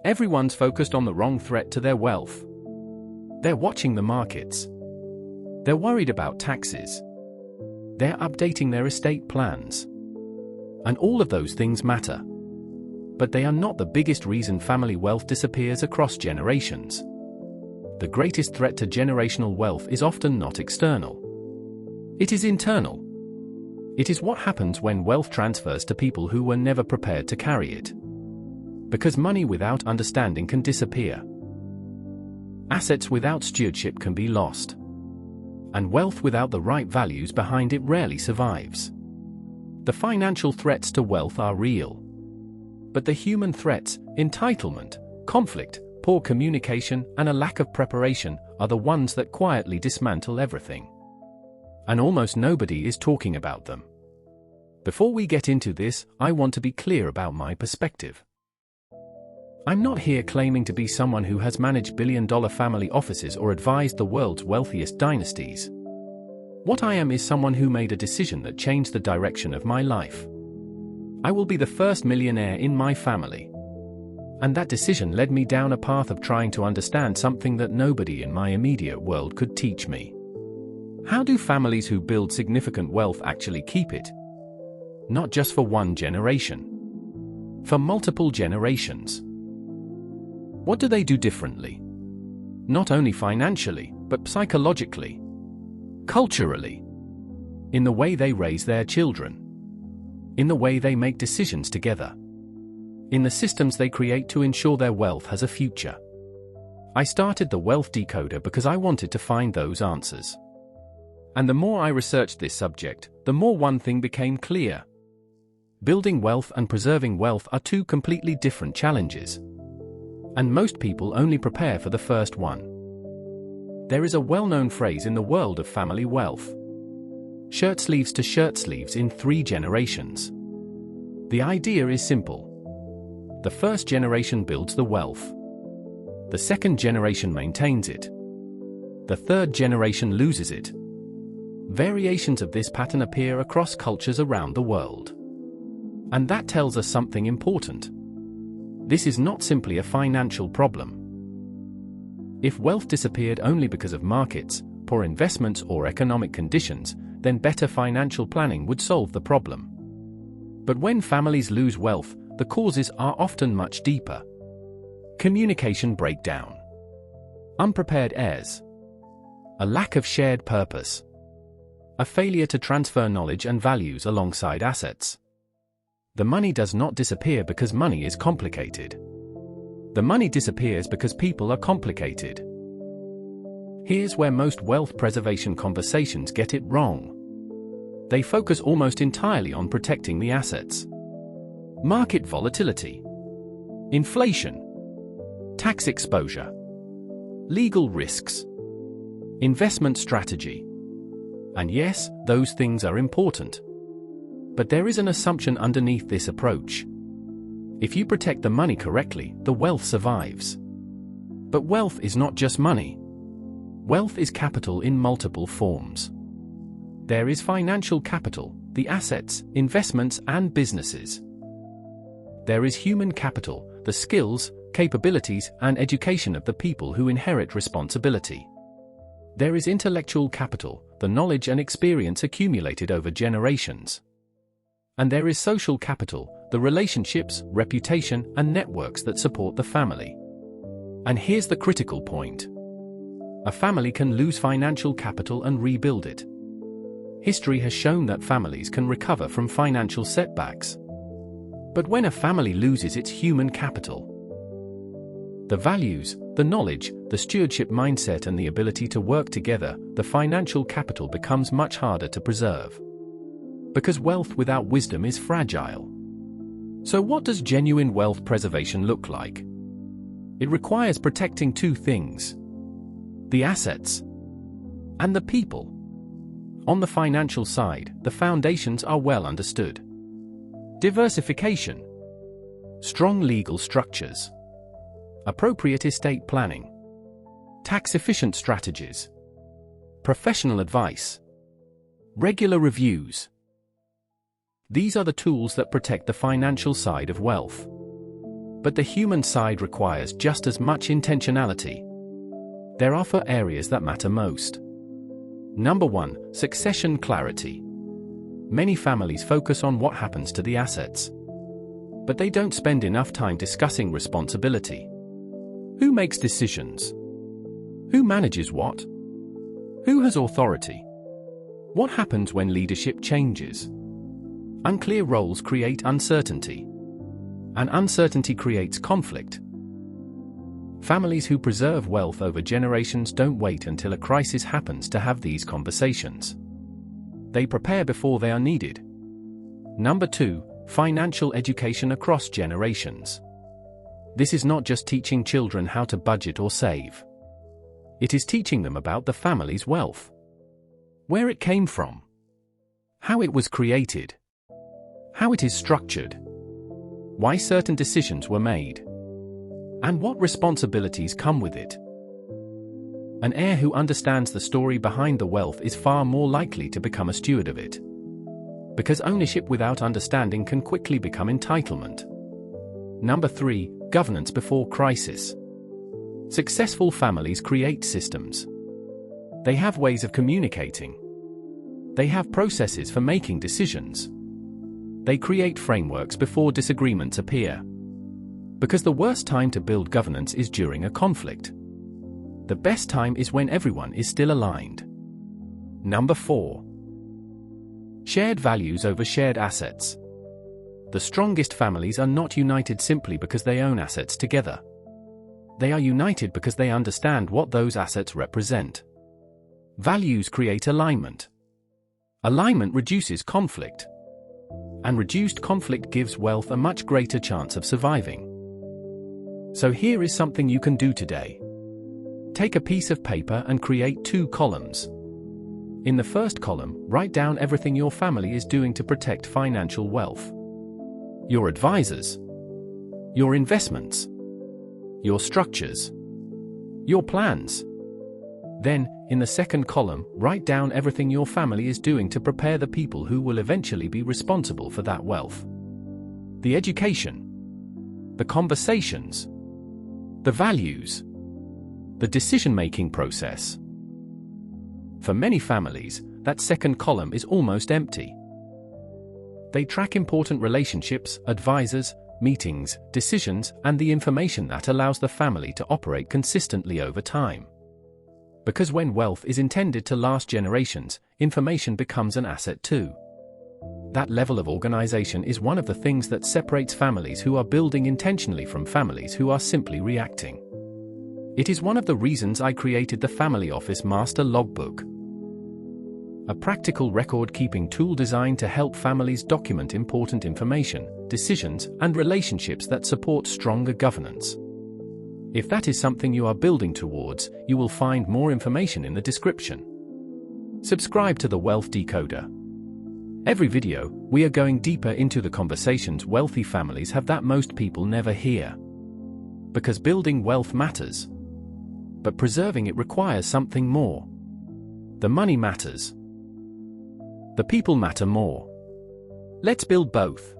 Everyone's focused on the wrong threat to their wealth. They're watching the markets. They're worried about taxes. They're updating their estate plans. And all of those things matter. But they are not the biggest reason family wealth disappears across generations. The greatest threat to generational wealth is often not external. It is internal. It is what happens when wealth transfers to people who were never prepared to carry it. Because money without understanding can disappear. Assets without stewardship can be lost. And wealth without the right values behind it rarely survives. The financial threats to wealth are real. But the human threats, entitlement, conflict, poor communication, and a lack of preparation, are the ones that quietly dismantle everything. And almost nobody is talking about them. Before we get into this, I want to be clear about my perspective. I'm not here claiming to be someone who has managed billion-dollar family offices or advised the world's wealthiest dynasties. What I am is someone who made a decision that changed the direction of my life. I will be the first millionaire in my family. And that decision led me down a path of trying to understand something that nobody in my immediate world could teach me. How do families who build significant wealth actually keep it? Not just for one generation. For multiple generations. What do they do differently? Not only financially, but psychologically, culturally, in the way they raise their children, in the way they make decisions together, in the systems they create to ensure their wealth has a future. I started the Wealth Decoder because I wanted to find those answers. And the more I researched this subject, the more one thing became clear. Building wealth and preserving wealth are two completely different challenges. And most people only prepare for the first one. There is a well-known phrase in the world of family wealth. Shirt sleeves to shirt sleeves in 3 generations. The idea is simple. The first generation builds the wealth. The second generation maintains it. The third generation loses it. Variations of this pattern appear across cultures around the world. And that tells us something important. This is not simply a financial problem. If wealth disappeared only because of markets, poor investments, or economic conditions, then better financial planning would solve the problem. But when families lose wealth, the causes are often much deeper. Communication breakdown. Unprepared heirs. A lack of shared purpose. A failure to transfer knowledge and values alongside assets. The money does not disappear because money is complicated. The money disappears because people are complicated. Here's where most wealth preservation conversations get it wrong. They focus almost entirely on protecting the assets. Market volatility. Inflation. Tax exposure. Legal risks. Investment strategy. And yes, those things are important. But there is an assumption underneath this approach. If you protect the money correctly, the wealth survives. But wealth is not just money. Wealth is capital in multiple forms. There is financial capital, the assets, investments, and businesses. There is human capital, the skills, capabilities, and education of the people who inherit responsibility. There is intellectual capital, the knowledge and experience accumulated over generations. And there is social capital, the relationships, reputation, and networks that support the family. And here's the critical point. A family can lose financial capital and rebuild it. History has shown that families can recover from financial setbacks. But when a family loses its human capital, the values, the knowledge, the stewardship mindset, and the ability to work together, the financial capital becomes much harder to preserve. Because wealth without wisdom is fragile. So what does genuine wealth preservation look like? It requires protecting 2 things. The assets and the people. On the financial side, the foundations are well understood. Diversification. Strong legal structures. Appropriate estate planning. Tax-efficient strategies. Professional advice. Regular reviews. These are the tools that protect the financial side of wealth. But the human side requires just as much intentionality. There are 4 areas that matter most. Number 1, succession clarity. Many families focus on what happens to the assets, but they don't spend enough time discussing responsibility. Who makes decisions? Who manages what? Who has authority? What happens when leadership changes? Unclear roles create uncertainty, and uncertainty creates conflict. Families who preserve wealth over generations don't wait until a crisis happens to have these conversations. They prepare before they are needed. Number 2, financial education across generations. This is not just teaching children how to budget or save. It is teaching them about the family's wealth, where it came from, how it was created, how it is structured, why certain decisions were made, and what responsibilities come with it. An heir who understands the story behind the wealth is far more likely to become a steward of it, because ownership without understanding can quickly become entitlement. Number 3, governance before crisis. Successful families create systems. They have ways of communicating. They have processes for making decisions. They create frameworks before disagreements appear. Because the worst time to build governance is during a conflict. The best time is when everyone is still aligned. Number 4. Shared values over shared assets. The strongest families are not united simply because they own assets together. They are united because they understand what those assets represent. Values create alignment. Alignment reduces conflict. And reduced conflict gives wealth a much greater chance of surviving. So here is something you can do today. Take a piece of paper and create 2 columns. In the first column, write down everything your family is doing to protect financial wealth. Your advisors, your investments, your structures, your plans. Then, in the second column, write down everything your family is doing to prepare the people who will eventually be responsible for that wealth. The education, the conversations, the values, the decision-making process. For many families, that second column is almost empty. They track important relationships, advisors, meetings, decisions, and the information that allows the family to operate consistently over time. Because when wealth is intended to last generations, information becomes an asset too. That level of organization is one of the things that separates families who are building intentionally from families who are simply reacting. It is one of the reasons I created the Family Office Master Logbook, a practical record-keeping tool designed to help families document important information, decisions, and relationships that support stronger governance. If that is something you are building towards, you will find more information in the description. Subscribe to the Wealth Decoder. Every video, we are going deeper into the conversations wealthy families have that most people never hear. Because building wealth matters, but preserving it requires something more. The money matters. The people matter more. Let's build both.